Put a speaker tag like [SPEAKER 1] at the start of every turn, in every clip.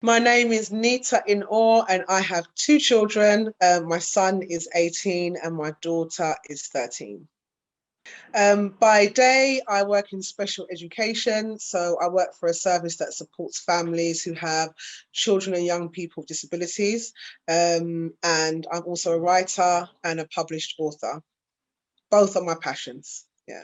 [SPEAKER 1] My name is Nita in Awe, and I have two children. My son is 18 and my daughter is 13. By day, I work in special education. So I work for a service that supports families who have children and young people with disabilities. And I'm also a writer and a published author. Both are my passions. Yeah.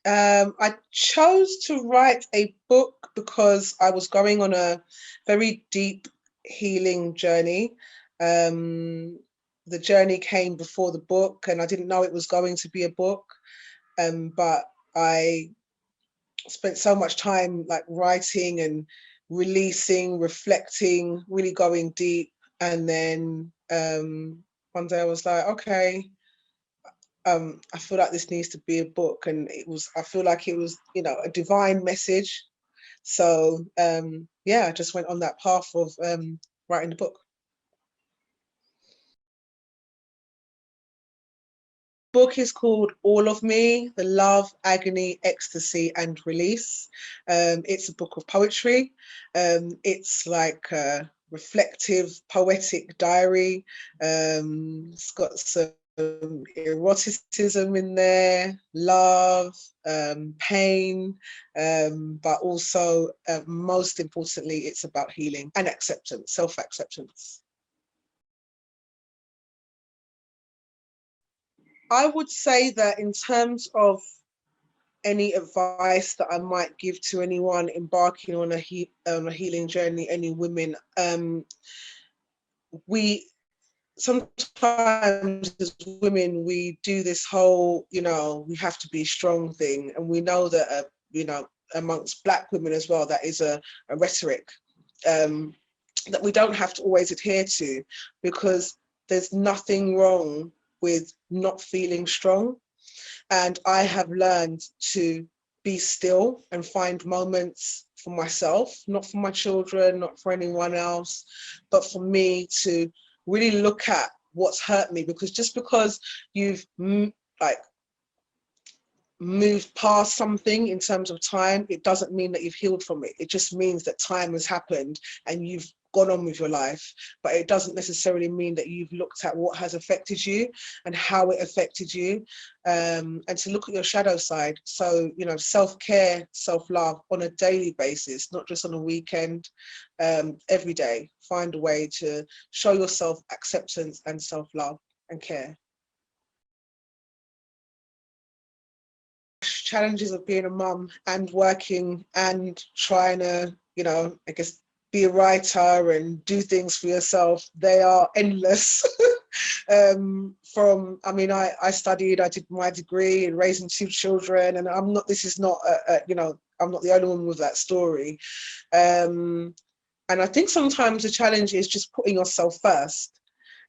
[SPEAKER 1] I chose to write a book because I was going on a very deep healing journey. The journey came before the book, and I didn't know it was going to be a book. But I spent so much time like writing and releasing, reflecting, really going deep. And then one day I was like, okay, I feel like this needs to be a book, and I feel like it was, a divine message. So yeah, I just went on that path of writing the book. Book is called All of Me: The Love, Agony, Ecstasy and Release. It's a book of poetry. It's like a reflective, poetic diary. It's got some eroticism in there, love, pain, but also, most importantly, it's about healing and acceptance, self-acceptance. I would say that in terms of any advice that I might give to anyone embarking on a healing journey, any women, we sometimes as women, we do this whole, we have to be strong thing. And we know that, amongst Black women as well, that is a rhetoric that we don't have to always adhere to, because there's nothing wrong with not feeling strong. And I have learned to be still and find moments for myself, not for my children, not for anyone else, but for me to really look at what's hurt me. Because just because you've moved past something in terms of time, it doesn't mean that you've healed from it. It just means that time has happened and you've gone on with your life, but it doesn't necessarily mean that you've looked at what has affected you and how it affected you, and to look at your shadow side. So, self-care, self-love on a daily basis, not just on a weekend, every day. Find a way to show yourself acceptance and self-love and care. Challenges of being a mum and working and trying to, I guess, be a writer and do things for yourself, they are endless. I did my degree in raising two children, and I'm not the only one with that story. And I think sometimes the challenge is just putting yourself first,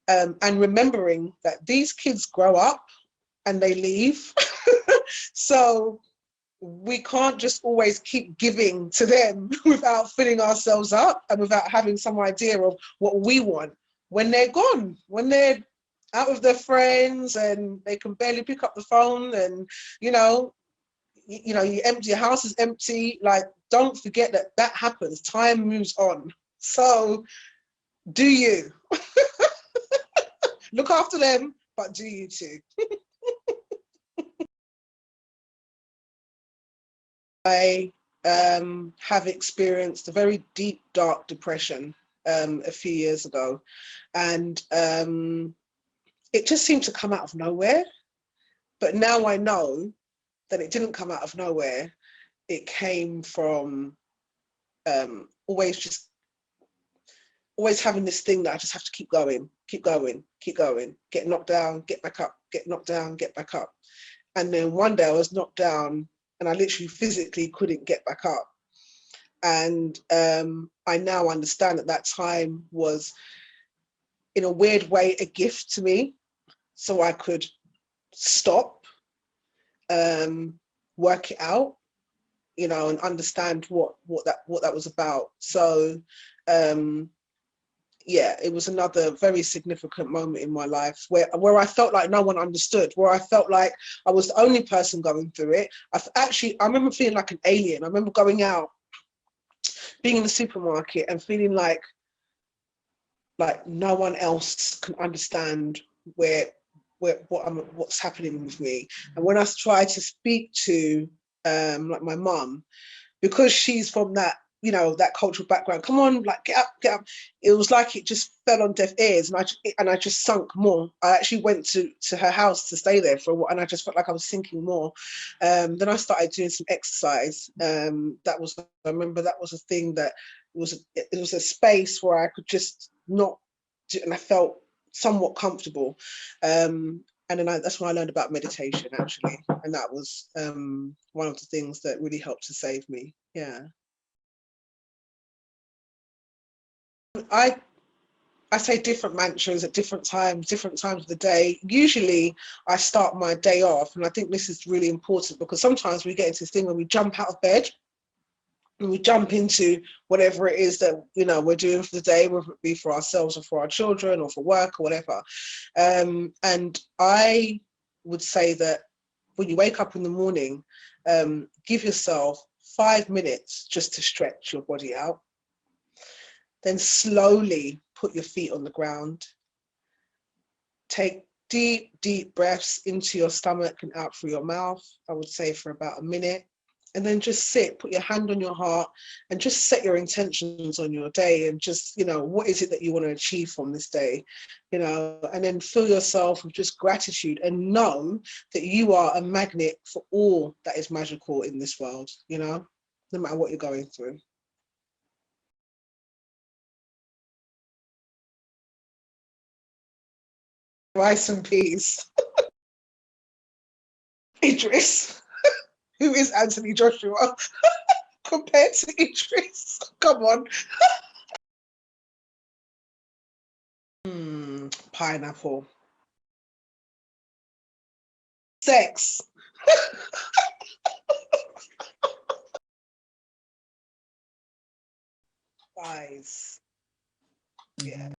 [SPEAKER 1] and remembering that these kids grow up and they leave. So we can't just always keep giving to them without filling ourselves up and without having some idea of what we want when they're gone, when they're out with their friends and they can barely pick up the phone, and you empty, your house is empty. Like, don't forget that happens. Time moves on. So do you look after them, but do you too. I have experienced a very deep, dark depression a few years ago, and it just seemed to come out of nowhere. But now I know that it didn't come out of nowhere. It came from always having this thing that I just have to keep going, get knocked down, get back up, get knocked down, get back up. And then one day I was knocked down and I literally physically couldn't get back up. And I now understand that time was, in a weird way, a gift to me, so I could stop, work it out, and understand what that was about. So yeah, it was another very significant moment in my life where I felt like no one understood, where I felt like I was the only person going through it. I remember feeling like an alien. I remember going out, being in the supermarket and feeling like no one else can understand what's happening with me. And when I try to speak to like my mum, because she's from that, you know, that cultural background, come on, like get up, get up. It was like it just fell on deaf ears, and I just sunk more. I actually went to her house to stay there for a while, and I just felt like I was sinking more. Then I started doing some exercise. That was, I remember that was a thing that it was a space where I could just not do, and I felt somewhat comfortable. And then that's when I learned about meditation, actually, and that was one of the things that really helped to save me. Yeah. I I say different mantras at different times of the day. Usually I start my day off, and I think this is really important because sometimes we get into this thing when we jump out of bed and we jump into whatever it is that, you know, we're doing for the day, whether it be for ourselves or for our children or for work or whatever. And I would say that when you wake up in the morning, give yourself 5 minutes just to stretch your body out. Then slowly put your feet on the ground. Take deep, deep breaths into your stomach and out through your mouth, I would say for about a minute. And then just sit, put your hand on your heart, and just set your intentions on your day, and just, you know, what is it that you want to achieve from this day, you know, and then fill yourself with just gratitude and know that you are a magnet for all that is magical in this world, you know, no matter what you're going through. Rice and peas. Idris. Who is Anthony Joshua compared to Idris? Come on. Pineapple. Sex. Guys. Yeah.